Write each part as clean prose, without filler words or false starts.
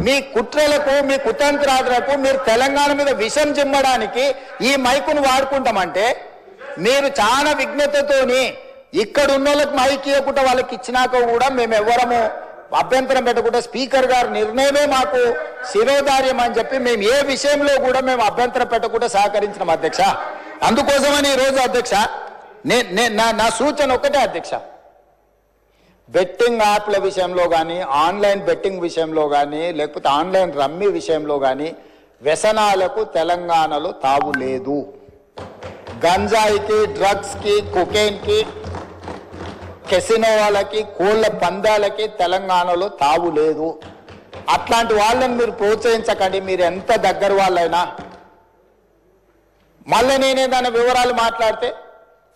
మీ కుట్రలకు మీ కుతంత్రాలకు మీరు తెలంగాణ మీద విషం చిమ్మడానికి ఈ మైకును వాడుకుంటామంటే మీరు చాలా విజ్ఞతతోని ఇక్కడ ఉన్న వాళ్ళకి మైక్ ఇవ్వకుండా వాళ్ళకి ఇచ్చినాక కూడా మేము ఎవరము అభ్యంతరం పెట్టకుండా స్పీకర్ గారి నిర్ణయమే మాకు శిరోధార్యం అని చెప్పి మేము ఏ విషయంలో కూడా మేము అభ్యంతరం పెట్టకుండా సహకరించినాం అధ్యక్ష. అందుకోసమని ఈరోజు అధ్యక్ష నా సూచన ఒకటే అధ్యక్ష, బెట్టింగ్ యాప్ల విషయంలో కానీ ఆన్లైన్ బెట్టింగ్ విషయంలో కానీ లేకపోతే ఆన్లైన్ రమ్మీ విషయంలో కానీ వ్యసనాలకు తెలంగాణలో తావు లేదు. గంజాయికి, డ్రగ్స్కి, కొకైన్కి, కెసినో వాళ్ళకి, కోళ్ల పందాలకి తెలంగాణలో తావు లేదు. అట్లాంటి వాళ్ళని మీరు ప్రోత్సహించకండి. మీరు ఎంత దగ్గర వాళ్ళైనా మళ్ళీ నేనేదైనా వివరాలు మాట్లాడితే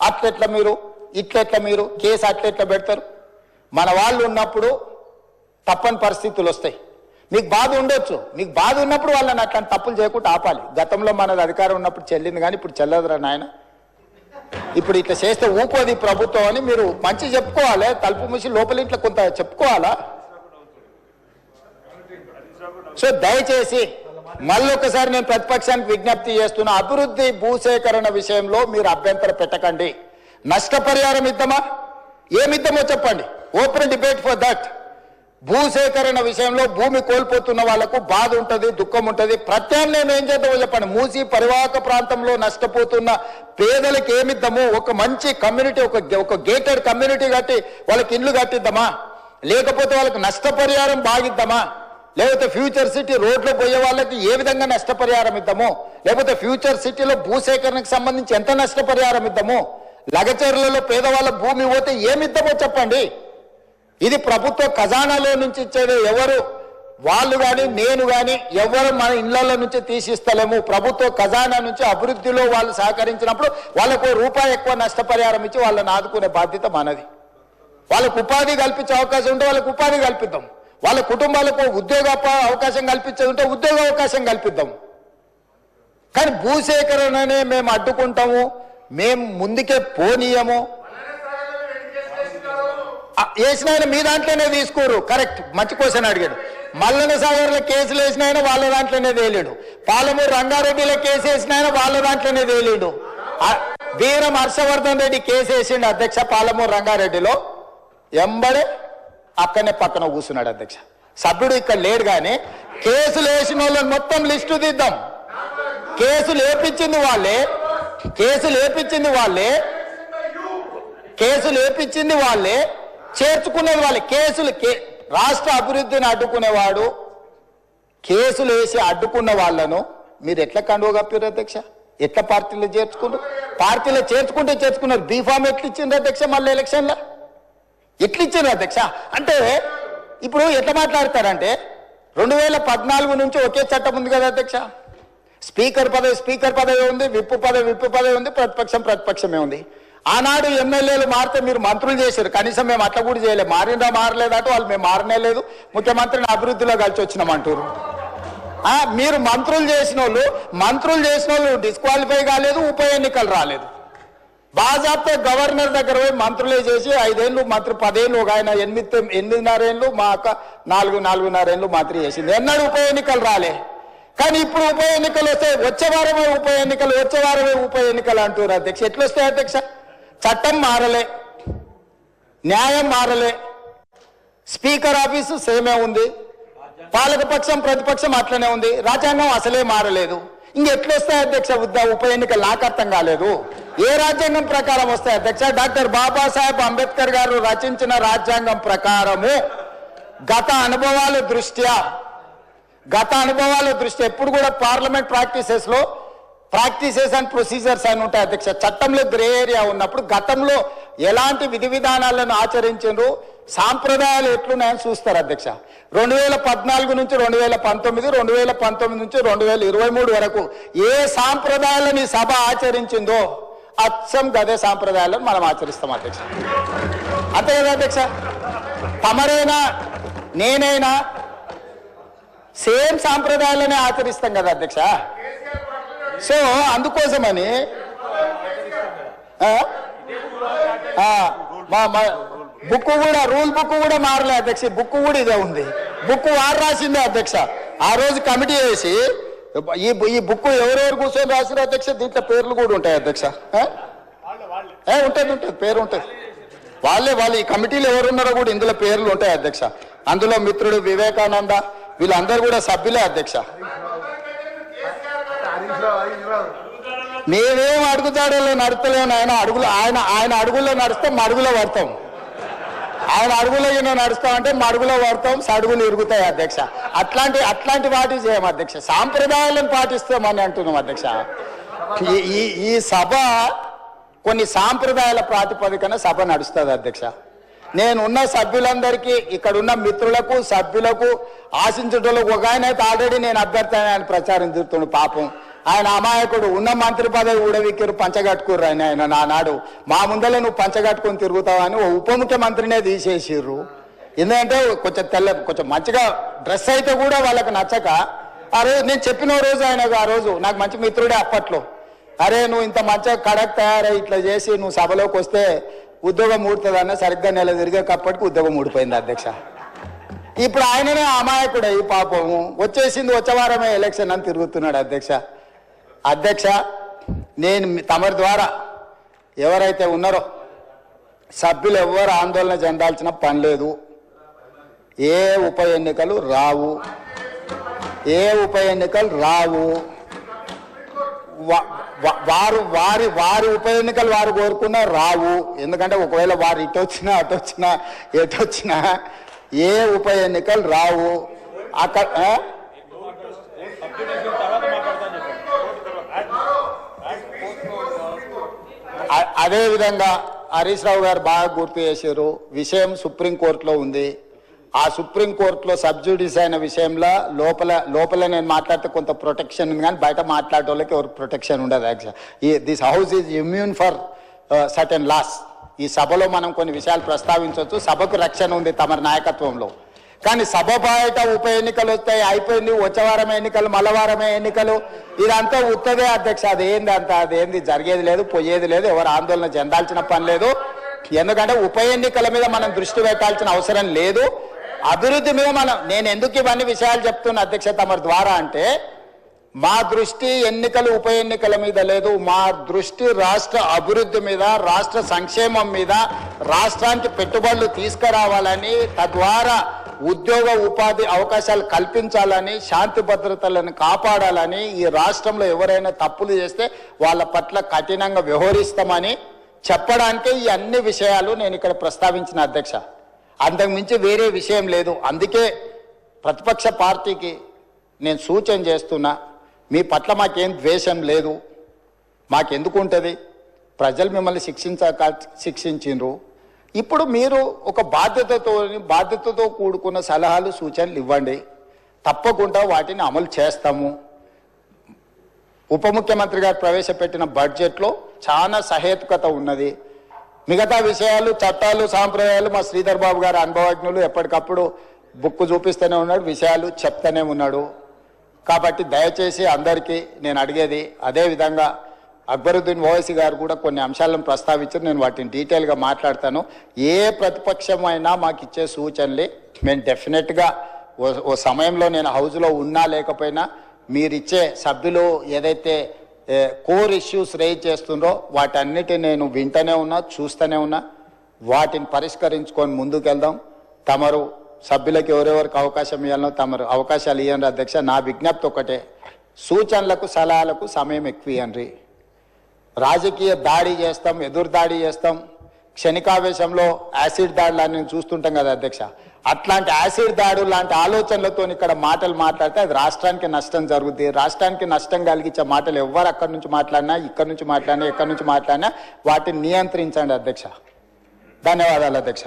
అట్లెట్లా మీరు ఇట్లెట్లా మీరు కేసు అట్లెట్లా పెడతారు. మన వాళ్ళు ఉన్నప్పుడు తప్పని పరిస్థితులు వస్తాయి. మీకు బాధ ఉండొచ్చు, మీకు బాధ ఉన్నప్పుడు వాళ్ళని అట్లాంటి తప్పులు చేయకుండా ఆపాలి. గతంలో మనది అధికారం ఉన్నప్పుడు చెల్లింది కానీ ఇప్పుడు చెల్లదురా నాయన. ఇప్పుడు ఇట్లా చేస్తే ఊకోది ప్రభుత్వం అని మీరు మంచి చెప్పుకోవాలి. తలుపు మూసి లోపల ఇట్లా కొంత చెప్పుకోవాలా. సో దయచేసి మళ్ళొకసారి నేను ప్రతిపక్షానికి విజ్ఞప్తి చేస్తున్నా, అభివృద్ధి భూసేకరణ విషయంలో మీరు అభ్యంతరం పెట్టకండి. నష్టపరిహారం ఇద్దామా, ఏమిద్దామో చెప్పండి. Open debate for that. భూసేకరణ విషయంలో భూమి కోల్పోతున్న వాళ్లకు బాధ ఉంటుంది, దుఃఖం ఉంటుంది. ప్రత్యామ్నాయం ఏం చేద్దామో చెప్పండి. మూసి పరివాహక ప్రాంతంలో నష్టపోతున్న పేదలకు ఏమిద్దాము, ఒక మంచి కమ్యూనిటీ, ఒక గేటెడ్ కమ్యూనిటీ కట్టి వాళ్ళకి ఇల్లు కట్టిద్దామా, లేకపోతే వాళ్ళకి నష్టపరిహారం బాగిద్దామా, లేకపోతే ఫ్యూచర్ సిటీ రోడ్లో పోయే వాళ్ళకి ఏ విధంగా నష్టపరిహారం ఇద్దాము, లేకపోతే ఫ్యూచర్ సిటీలో భూసేకరణకు సంబంధించి ఎంత నష్టపరిహారం ఇద్దాము, లగచర్లలో పేదవాళ్ళ భూమి పోతే ఏమిద్దామో చెప్పండి. ఇది ప్రభుత్వ ఖజానాలో నుంచి ఇచ్చేది. ఎవరు వాళ్ళు కానీ నేను కానీ ఎవరు మన ఇళ్లలో నుంచి తీసిస్తలేము. ప్రభుత్వ ఖజానా నుంచి అభివృద్ధిలో వాళ్ళు సహకరించినప్పుడు వాళ్ళకు రూపాయి ఎక్కువ నష్టపరిహారం ఇచ్చి వాళ్ళని ఆదుకునే బాధ్యత మనది. వాళ్ళకు ఉపాధి కల్పించే అవకాశం ఉంటే వాళ్ళకు ఉపాధి కల్పిద్దాం. వాళ్ళ కుటుంబాలకు ఉద్యోగ అవకాశం కల్పించేది ఉంటే ఉద్యోగ అవకాశం కల్పిద్దాం. కానీ భూసేకరణనే మేము అడ్డుకుంటాము, మేము ముందుకే పోనీయము. వేసిన మీ దాంట్లోనే తీసుకోరు. కరెక్ట్, మంచి క్వశ్చన్ అడిగాడు. మల్లన సాగర్లో కేసులు వేసిన ఆయన వాళ్ళ దాంట్లోనే తేలేడు. పాలమూరు రంగారెడ్డిలో కేసు వేసిన ఆయన వాళ్ళ దాంట్లోనే తేలేడు. వీరం హర్షవర్ధన్ రెడ్డి కేసు వేసిండు అధ్యక్ష పాలమూరు రంగారెడ్డిలో. ఎంబడే అక్కడనే పక్కన కూర్చున్నాడు అధ్యక్ష. సభ్యుడు ఇక్కడ లేడు. కానీ కేసులు వేసిన వాళ్ళని మొత్తం లిస్టు తీద్దాం. కేసులు వేపించింది వాళ్ళే, కేసులు వేపించింది వాళ్ళే, చేర్చుకునేది వాళ్ళే. రాష్ట్ర అభివృద్ధిని అడ్డుకునేవాడు, కేసులు వేసి అడ్డుకున్న వాళ్ళను మీరు ఎట్లా కండువ కప్పారు అధ్యక్ష? ఎట్లా పార్టీలో చేర్చుకున్నారు? పార్టీలో చేర్చుకున్నారు. బీఫామ్ ఎట్లా ఇచ్చిండ్రు అధ్యక్ష? మళ్ళీ ఎలక్షన్లో ఎట్లా ఇచ్చిండ్రు అధ్యక్ష? అంటే ఇప్పుడు ఎట్లా మాట్లాడతారంటే 2014 నుంచి ఒకే చట్టం ఉంది కదా అధ్యక్ష. స్పీకర్ పదవి ఉంది, విప్పు పదవి ఉంది, ప్రతిపక్షమే ఉంది. ఆనాడు ఎమ్మెల్యేలు మారితే మీరు మంత్రులు చేశారు. కనీసం మేము అట్లా కూడా చేయలేదు. మారలేదట వాళ్ళు. మేము మారనే లేదు, ముఖ్యమంత్రిని అభివృద్ధిలో కలిసి వచ్చినామంటారు. మీరు మంత్రులు చేసిన వాళ్ళు డిస్క్వాలిఫై కాలేదు, ఉప ఎన్నికలు రాలేదు. బాజాప్తా గవర్నర్ దగ్గర పోయి మంత్రులే చేసి 5 ఏళ్ళు మంత్రి, 10 ఏళ్ళు, ఒక ఆయన 8.5 ఏళ్ళు, మా అక్క 4.5 ఏళ్ళు మంత్రి చేసింది. ఎన్నడూ ఉప ఎన్నికలు రాలే. కానీ ఇప్పుడు ఉప ఎన్నికలు వస్తాయి. వచ్చే వారమే ఉప ఎన్నికలు అంటారు అధ్యక్ష. ఎట్లా వస్తాయి అధ్యక్ష? చట్టం మారలే, న్యాయం మారలే, స్పీకర్ ఆఫీసు సేమే ఉంది, పాలకపక్షం ప్రతిపక్షం అట్లనే ఉంది, రాజ్యాంగం అసలే మారలేదు. ఇంకెట్లా వస్తాయి అధ్యక్ష ఉప ఎన్నికలు? నాకు అర్థం కాలేదు. ఏ రాజ్యాంగం ప్రకారం వస్తాయి అధ్యక్ష? డాక్టర్ బాబాసాహెబ్ అంబేద్కర్ గారు రచించిన రాజ్యాంగం ప్రకారము గత అనుభవాల దృష్ట్యా ఎప్పుడు కూడా పార్లమెంట్ ప్రాక్టీసెస్ అండ్ ప్రొసీజర్స్ అని ఉంటాయి అధ్యక్ష. చట్టంలో గ్రే ఏరియా ఉన్నప్పుడు గతంలో ఎలాంటి విధి విధానాలను ఆచరించారు, సాంప్రదాయాలు ఎట్లున్నాయని చూస్తారు అధ్యక్ష. 2014 నుంచి 2019, 2019 నుంచి 2023 వరకు ఏ సాంప్రదాయాలను ఈ సభ ఆచరించిందో అచ్చం గదే సాంప్రదాయాలను మనం ఆచరిస్తాం అధ్యక్ష. అంతే కదా అధ్యక్ష? తమరైనా నేనైనా సేమ్ సాంప్రదాయాలనే ఆచరిస్తాం కదా అధ్యక్ష. సో అందుకోసమని రూల్ బుక్ కూడా మారలే అధ్యక్ష. బుక్ కూడా ఇదే ఉంది. బుక్ వారు రాసిందే అధ్యక్ష. ఆ రోజు కమిటీ వేసి ఈ బుక్ ఎవరెవరు కూర్చొని రాసిన అధ్యక్ష, దీంట్లో పేర్లు కూడా ఉంటాయి అధ్యక్ష. ఉంటుంది పేరు ఉంటుంది. వాళ్ళు ఈ కమిటీలు ఎవరున్నారో కూడా ఇందులో పేర్లు ఉంటాయి అధ్యక్ష. అందులో మిత్రుడు వివేకానంద వీళ్ళందరూ కూడా సభ్యులే అధ్యక్ష. మేమేం అడుగుతాడో నడుస్తలేము. ఆయన అడుగుల్లో నడుస్తాం, మడుగులో పడతాం. ఆయన అడుగులో నడుస్తామంటే మడుగులో పడతాం, సడుగులు ఇరుగుతాయి అధ్యక్ష. అట్లాంటి వాటి చేయం అధ్యక్ష. సాంప్రదాయాలను పాటిస్తామని అంటున్నాం అధ్యక్ష. ఈ సభ కొన్ని సాంప్రదాయాల ప్రాతిపదికన సభ నడుస్తుంది అధ్యక్ష. నేనున్న సభ్యులందరికీ, ఇక్కడున్న మిత్రులకు సభ్యులకు ఆశించటోళ్ళకు ఒక ఆయన అయితే ఆల్రెడీ నేను అభ్యర్థి ఆయన ప్రచారం తిరుగుతుండు. పాపం ఆయన అమాయకుడు. ఉన్న మంత్రి పదవి ఊడవిక్కిరు, పంచగట్టుకుర్రు. ఆయన నానాడు మా ముందర నువ్వు పంచగట్టుకుని తిరుగుతావని ఓ ఉప ముఖ్యమంత్రినే తీసేసిర్రు. ఎందుకంటే కొంచెం మంచిగా డ్రెస్ అయితే కూడా వాళ్ళకి నచ్చక ఆ రోజు నేను చెప్పిన రోజు ఆయన ఆ రోజు నాకు మంచి మిత్రుడే అప్పట్లో, అరే నువ్వు ఇంత మంచిగా కడక్ తయారై ఇట్లా చేసి నువ్వు సభలోకి వస్తే ఉద్యోగం ఊడుతుందన్న సరిగ్గా నెల తిరిగేటప్పటికి ఉద్యోగం ఊడిపోయింది అధ్యక్ష. ఇప్పుడు ఆయననే అమాయకుడే ఈ పాపము. వచ్చేసింది వచ్చే వారమే ఎలక్షన్ అని తిరుగుతున్నాడు అధ్యక్ష. నేను తమరి ద్వారా ఎవరైతే ఉన్నారో సభ్యులు ఎవరు ఆందోళన చెందాల్సిన పని లేదు. ఏ ఉప ఎన్నికలు రావు. వారి ఉప ఎన్నికలు వారు కోరుకున్నా రావు. ఎందుకంటే ఒకవేళ వారు ఎటు వచ్చినా ఏ ఉప ఎన్నికలు రావు. అక్కడ అదేవిధంగా హరీష్ రావు గారు బాగా గుర్తు చేశారు. విషయం సుప్రీంకోర్టులో ఉంది. ఆ సుప్రీంకోర్టులో సబ్జుడిస్ అయిన విషయంలో లోపల నేను మాట్లాడితే కొంత ప్రొటెక్షన్ ఉంది, కానీ బయట మాట్లాడే వాళ్ళకి ఎవరికి ప్రొటెక్షన్ ఉండదు. Actual this house is immune for certain laws. ఈ సభలో మనం కొన్ని విషయాలు ప్రస్తావించవచ్చు. సభకు రక్షణ ఉంది తమ నాయకత్వంలో. కానీ సభ బయట ఉప ఎన్నికలు వస్తాయి, అయిపోయింది, వచ్చే వారమే ఎన్నికలు, మల్లవారమే ఎన్నికలు, ఇదంతా ఉత్తదే అధ్యక్ష. అదేంది జరిగేది లేదు, పోయేది లేదు, ఎవరు ఆందోళన చెందాల్సిన పని లేదు. ఎందుకంటే ఉప ఎన్నికల మీద మనం దృష్టి పెట్టాల్సిన అవసరం లేదు. అభివృద్ధి మీద నేను ఎందుకు ఇవన్నీ విషయాలు చెప్తున్నా అధ్యక్ష తమరి ద్వారా అంటే, మా దృష్టి ఎన్నికలు ఉప ఎన్నికల మీద లేదు. మా దృష్టి రాష్ట్ర అభివృద్ధి మీద, రాష్ట్ర సంక్షేమం మీద, రాష్ట్రానికి పెట్టుబడులు తీసుకురావాలని, తద్వారా ఉద్యోగ ఉపాధి అవకాశాలు కల్పించాలని, శాంతి భద్రతలను కాపాడాలని, ఈ రాష్ట్రంలో ఎవరైనా తప్పులు చేస్తే వాళ్ళ పట్ల కఠినంగా వ్యవహరిస్తామని చెప్పడానికే ఈ అన్ని విషయాలు నేను ఇక్కడ ప్రస్తావించిన అధ్యక్ష. అంతకుమించి వేరే విషయం లేదు. అందుకే ప్రతిపక్ష పార్టీకి నేను సూచన చేస్తున్నా, మీ పట్ల మాకేం ద్వేషం లేదు. మాకెందుకు ఉంటుంది? ప్రజలు మిమ్మల్ని శిక్షించిండ్రు. ఇప్పుడు మీరు ఒక బాధ్యతతో కూడుకున్న సలహాలు సూచనలు ఇవ్వండి. తప్పకుండా వాటిని అమలు చేస్తాము. ఉప ముఖ్యమంత్రి గారు ప్రవేశపెట్టిన బడ్జెట్లో చాలా సహేతుకత ఉన్నది. మిగతా విషయాలు, చట్టాలు, సాంప్రదాయాలు మా శ్రీధర్ బాబు గారు అనుభవజ్ఞులు, ఎప్పటికప్పుడు బుక్ చూపిస్తూనే ఉన్నాడు, విషయాలు చెప్తూనే ఉన్నాడు. కాబట్టి దయచేసి అందరికీ నేను అడిగేది, అదేవిధంగా అక్బరుద్దీన్ ఓవైసీ గారు కూడా కొన్ని అంశాలను ప్రస్తావించారు. నేను వాటిని డీటెయిల్గా మాట్లాడతాను. ఏ ప్రతిపక్షమైనా మాకు ఇచ్చే సూచనలే మేము డెఫినెట్గా ఓ సమయంలో నేను హౌస్లో ఉన్నా లేకపోయినా మీరిచ్చే సభ్యులు ఏదైతే కోర్ ఇష్యూస్ రేజ్ చేస్తుండ్రో వాటన్నిటిని నేను వింటూనే ఉన్నా, చూస్తూనే ఉన్నా. వాటిని పరిష్కరించుకొని ముందుకెళ్దాం. తమరు సభ్యులకు ఎవరెవరికి అవకాశం ఇవ్వాలనో తమరు అవకాశాలు ఇవ్వండి అధ్యక్ష. నా విజ్ఞప్తి ఒకటే, సూచనలకు సలహాలకు సమయం ఎక్కువ ఇవ్వండి. రాజకీయ దాడి చేస్తాం, ఎదురు దాడి చేస్తాం, క్షణికావేశంలో యాసిడ్ దాడులు చూస్తుంటాం కదా అధ్యక్ష. అట్లాంటి యాసిడ్ దాడు లాంటి ఆలోచనలతో ఇక్కడ మాటలు మాట్లాడితే అది రాష్ట్రానికి నష్టం జరుగుతుంది. రాష్ట్రానికి నష్టం కలిగించే మాటలు ఎవరు అక్కడి నుంచి మాట్లాడినా, ఇక్కడి నుంచి మాట్లాడినా, ఎక్కడి నుంచి మాట్లాడినా వాటిని నియంత్రించండి అధ్యక్ష. ధన్యవాదాలు అధ్యక్ష.